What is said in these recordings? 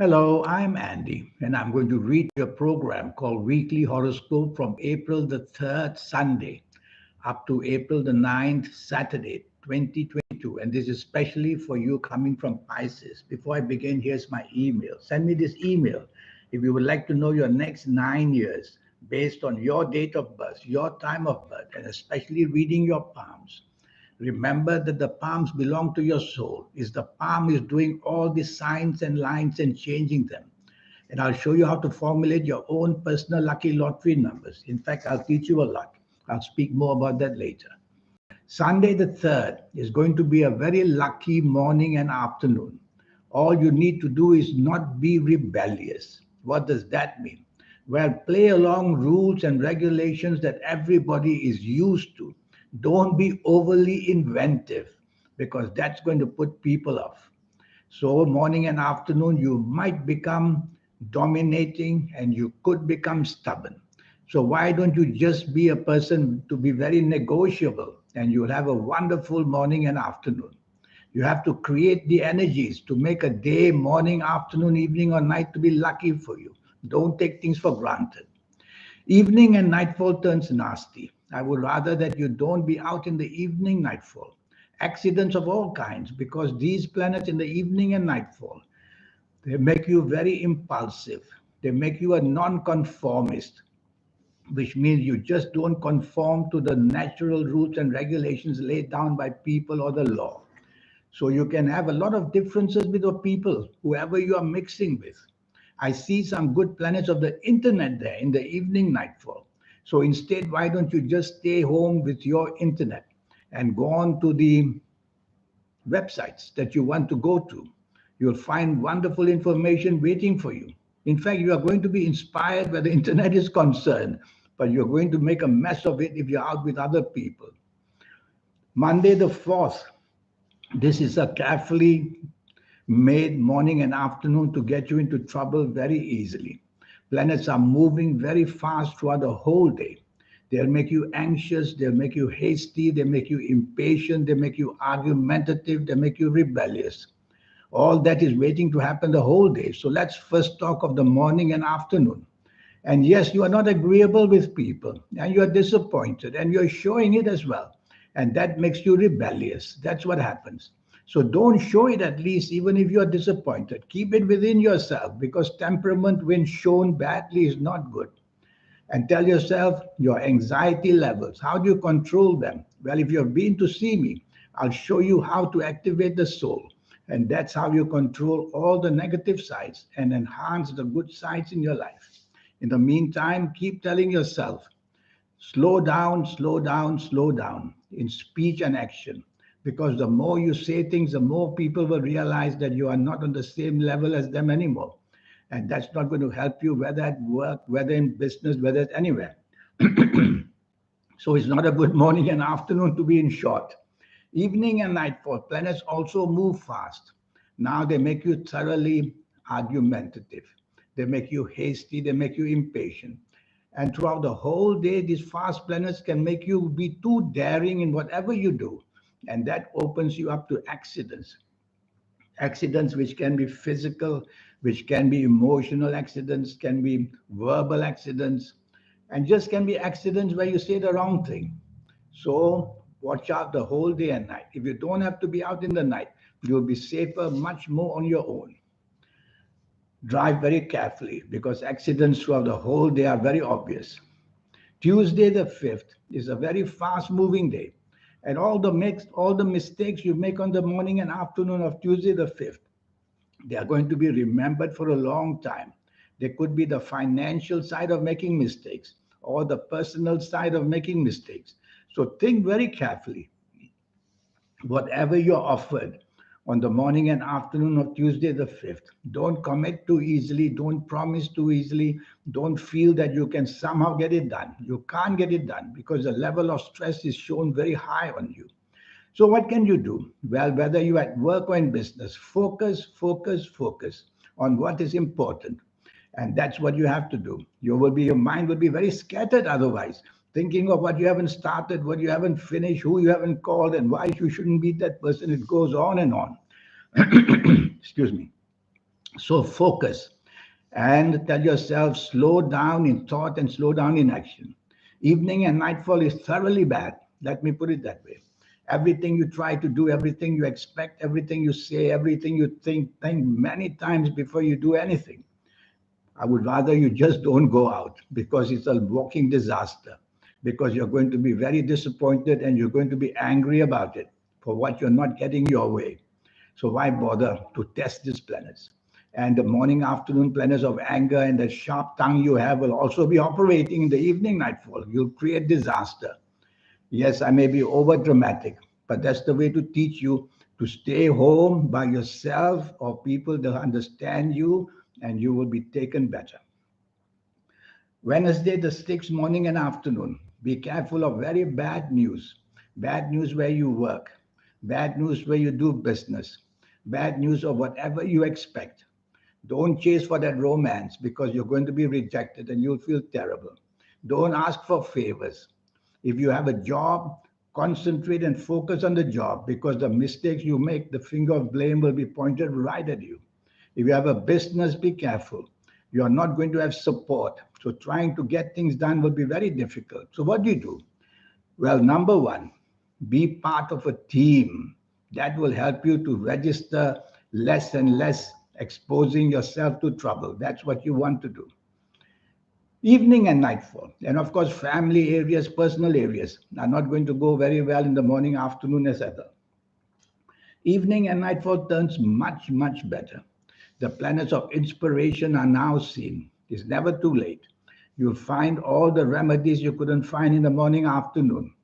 Hello, I'm Andy, and I'm going to read your program called Weekly Horoscope from April the 3rd, Sunday, up to April the 9th, Saturday, 2022. And this is especially for you coming from Pisces. Before I begin, here's my email. Send me this email if you would like to know your next 9 years based on your date of birth, your time of birth, and especially reading your palms. Remember that the palms belong to your soul. Is the palm is doing all the signs and lines and changing them. And I'll show you how to formulate your own personal lucky lottery numbers. In fact, I'll teach you a lot. I'll speak more about that later. Sunday the 3rd is going to be a very lucky morning and afternoon. All you need to do is not be rebellious. What does that mean? Well, play along rules and regulations that everybody is used to. Don't be overly inventive because that's going to put people off. So, morning and afternoon, you might become dominating and you could become stubborn. So, why don't you just be a person to be very negotiable and you'll have a wonderful morning and afternoon? You have to create the energies to make a day, morning, afternoon, evening, or night to be lucky for you. Don't take things for granted. Evening and nightfall turns nasty. I would rather that you don't be out in the evening nightfall. Accidents of all kinds, because these planets in the evening and nightfall, they make you very impulsive. They make you a non-conformist, which means you just don't conform to the natural rules and regulations laid down by people or the law. So you can have a lot of differences with the people, whoever you are mixing with. I see some good planets of the internet there in the evening nightfall. So instead, why don't you just stay home with your internet and go on to the websites that you want to go to? You'll find wonderful information waiting for you. In fact, you are going to be inspired where the internet is concerned, but you're going to make a mess of it if you're out with other people. Monday the 4th, this is a carefully made morning and afternoon to get you into trouble very easily. Planets are moving very fast throughout the whole day. They'll make you anxious, they'll make you hasty, they make you impatient, they make you argumentative, they make you rebellious. All that is waiting to happen the whole day. So let's first talk of the morning and afternoon. And yes, you are not agreeable with people, and you are disappointed, and you're showing it as well. And that makes you rebellious. That's what happens. So don't show it at least, even if you're disappointed. Keep it within yourself because temperament, when shown badly, is not good. And tell yourself your anxiety levels. How do you control them? Well, if you've been to see me, I'll show you how to activate the soul. And that's how you control all the negative sides and enhance the good sides in your life. In the meantime, keep telling yourself, slow down, slow down, slow down in speech and action. Because the more you say things, the more people will realize that you are not on the same level as them anymore. And that's not going to help you, whether at work, whether in business, whether it's anywhere. So it's not a good morning and afternoon to be in short. Evening and nightfall, planets also move fast. Now they make you thoroughly argumentative. They make you hasty, they make you impatient. And throughout the whole day, these fast planets can make you be too daring in whatever you do. And that opens you up to accidents. Accidents which can be physical, which can be emotional accidents, can be verbal accidents, and just can be accidents where you say the wrong thing. So watch out the whole day and night. If you don't have to be out in the night, you'll be safer much more on your own. Drive very carefully because accidents throughout the whole day are very obvious. Tuesday the 5th is a very fast moving day. And all the mistakes you make on the morning and afternoon of Tuesday the 5th, they are going to be remembered for a long time. They could be the financial side of making mistakes or the personal side of making mistakes. So think very carefully. Whatever you're offered on the morning and afternoon of Tuesday the 5th, don't commit too easily, don't promise too easily, don't feel that you can somehow get it done. You can't get it done because the level of stress is shown very high on you. So, what can you do? Well, whether you're at work or in business, focus, focus, focus on what is important. And that's what you have to do. Your mind will be very scattered otherwise, thinking of what you haven't started, what you haven't finished, who you haven't called, and why you shouldn't be that person. It goes on and on. Excuse me. So focus and tell yourself, slow down in thought and slow down in action. Evening and nightfall is thoroughly bad. Let me put it that way. Everything you try to do, everything you expect, everything you say, everything you think many times before you do anything. I would rather you just don't go out because it's a walking disaster. Because you're going to be very disappointed and you're going to be angry about it for what you're not getting your way. So why bother to test these planets? And the morning afternoon planets of anger and the sharp tongue you have will also be operating in the evening nightfall. You'll create disaster. Yes, I may be over dramatic, but that's the way to teach you to stay home by yourself or people that understand you, and you will be taken better. Wednesday, the 6th morning and afternoon. Be careful of very bad news. Bad news where you work. Bad news where you do business. Bad news of whatever you expect. Don't chase for that romance because you're going to be rejected and you'll feel terrible. Don't ask for favors. If you have a job, concentrate and focus on the job because the mistakes you make, the finger of blame will be pointed right at you. If you have a business, be careful. You are not going to have support. So trying to get things done will be very difficult. So what do you do? Well, number one, be part of a team. That will help you to register less and less, exposing yourself to trouble. That's what you want to do. Evening and nightfall. And of course, family areas, personal areas are not going to go very well in the morning, afternoon, etc. Evening and nightfall turns much, much better. The planets of inspiration are now seen. It's never too late. You'll find all the remedies you couldn't find in the morning, afternoon.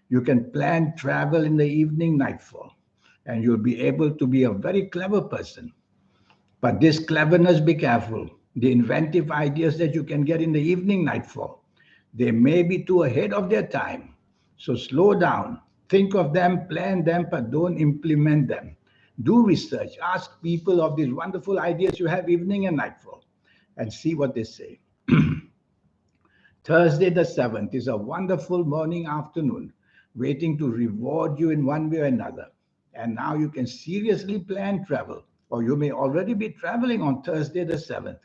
You can plan travel in the evening, nightfall, and you'll be able to be a very clever person. But this cleverness, be careful. The inventive ideas that you can get in the evening, nightfall, they may be too ahead of their time. So slow down. Think of them, plan them, but don't implement them. Do research. Ask people of these wonderful ideas you have evening and nightfall and see what they say. Thursday the 7th is a wonderful morning afternoon waiting to reward you in one way or another. And now you can seriously plan travel, or you may already be traveling on Thursday the 7th.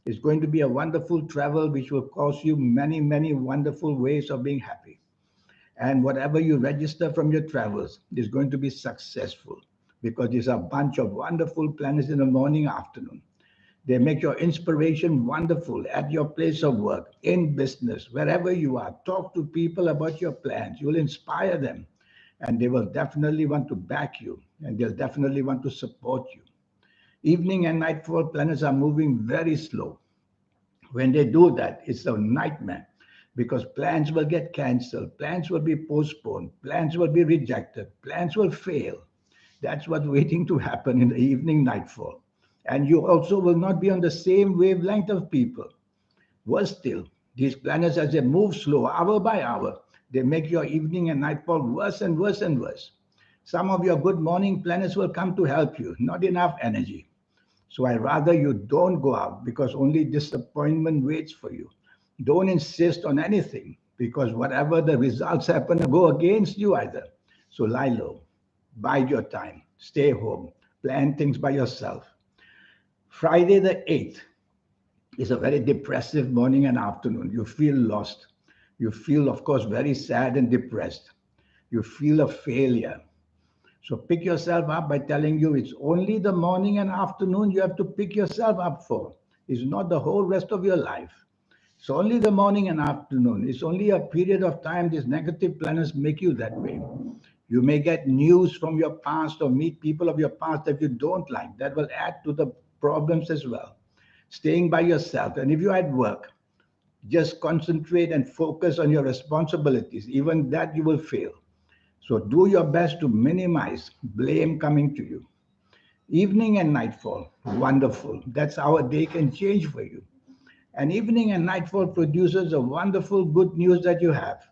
It's going to be a wonderful travel which will cause you many, many wonderful ways of being happy. And whatever you register from your travels is going to be successful because there's a bunch of wonderful planets in the morning, afternoon. They make your inspiration wonderful at your place of work, in business, wherever you are. Talk to people about your plans. You'll inspire them, and they will definitely want to back you, and they'll definitely want to support you. Evening and nightfall planets are moving very slow. When they do that, it's a nightmare because plans will get cancelled, plans will be postponed, plans will be rejected, plans will fail. That's what's waiting to happen in the evening nightfall. And you also will not be on the same wavelength of people. Worse still, these planets, as they move slow, hour by hour, they make your evening and nightfall worse and worse and worse. Some of your good morning planets will come to help you, not enough energy. So I rather you don't go out because only disappointment waits for you. Don't insist on anything because whatever the results happen to go against you either. So lie low, bide your time, stay home, plan things by yourself. Friday the 8th is a very depressive morning and afternoon. You feel lost. You feel, of course, very sad and depressed. You feel a failure. So pick yourself up by telling you it's only the morning and afternoon you have to pick yourself up for. It's not the whole rest of your life. It's only the morning and afternoon. It's only a period of time these negative planets make you that way. You may get news from your past or meet people of your past that you don't like. That will add to the problems as well. Staying by yourself. And if you're at work, just concentrate and focus on your responsibilities. Even that you will fail. So do your best to minimize blame coming to you. Evening and nightfall, wonderful. That's how a day can change for you. And evening and nightfall produces the wonderful good news that you have.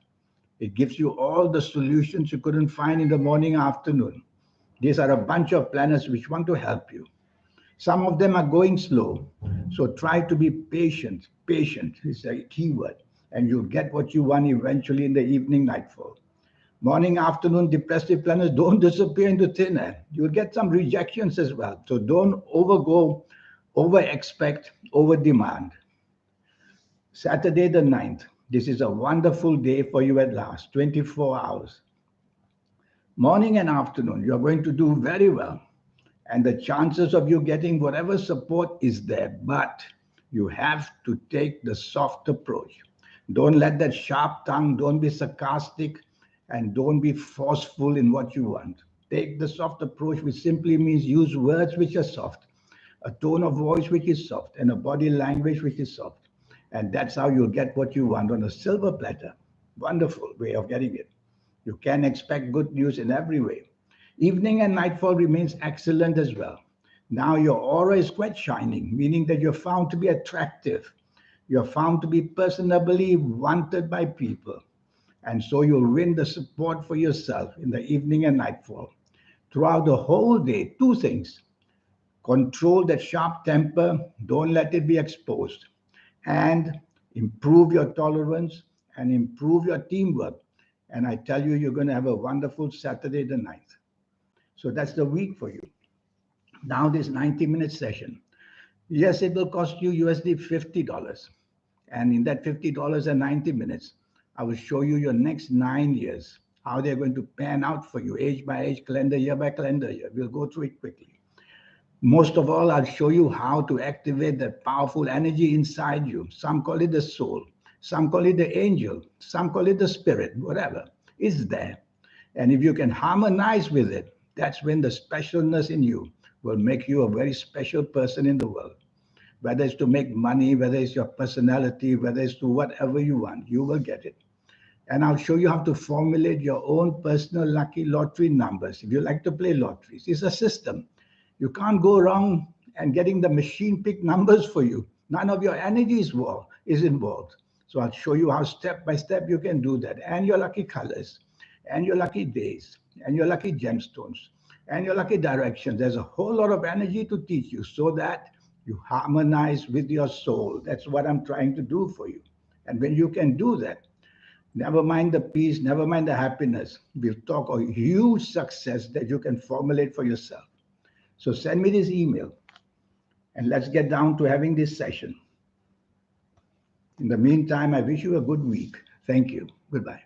It gives you all the solutions you couldn't find in the morning, afternoon. These are a bunch of planets which want to help you. Some of them are going slow. So try to be patient. Patient is a key word. And you'll get what you want eventually in the evening, nightfall. Morning, afternoon, depressive planets don't disappear into thin air. You'll get some rejections as well. So don't overgo Over expect, over demand. Saturday the 9th. This is a wonderful day for you at last, 24 hours. Morning and afternoon, you're going to do very well. And the chances of you getting whatever support is there, but you have to take the soft approach. Don't let that sharp tongue, don't be sarcastic, and don't be forceful in what you want. Take the soft approach, which simply means use words which are soft, a tone of voice which is soft, and a body language which is soft. And that's how you'll get what you want on a silver platter. Wonderful way of getting it. You can expect good news in every way. Evening and nightfall remains excellent as well. Now your aura is quite shining, meaning that you're found to be attractive. You're found to be personably wanted by people. And so you'll win the support for yourself in the evening and nightfall. Throughout the whole day, two things: control that sharp temper, don't let it be exposed, and improve your tolerance and improve your teamwork. And I tell you, you're going to have a wonderful Saturday the 9th. So that's the week for you. Now, this 90-minute session. Yes, it will cost you USD $50. And in that $50 and 90 minutes, I will show you your next 9 years, how they're going to pan out for you, age by age, calendar year by calendar year. We'll go through it quickly. Most of all, I'll show you how to activate that powerful energy inside you. Some call it the soul, some call it the angel, some call it the spirit, whatever. It's there. And if you can harmonize with it, that's when the specialness in you will make you a very special person in the world. Whether it's to make money, whether it's your personality, whether it's to whatever you want, you will get it. And I'll show you how to formulate your own personal lucky lottery numbers. If you like to play lotteries, it's a system. You can't go wrong and getting the machine pick numbers for you. None of your energy is involved. So I'll show you how step by step you can do that. And your lucky colors, and your lucky days, and your lucky gemstones, and your lucky directions. There's a whole lot of energy to teach you so that you harmonize with your soul. That's what I'm trying to do for you. And when you can do that, never mind the peace, never mind the happiness. We'll talk a huge success that you can formulate for yourself. So send me this email and let's get down to having this session. In the meantime, I wish you a good week. Thank you. Goodbye.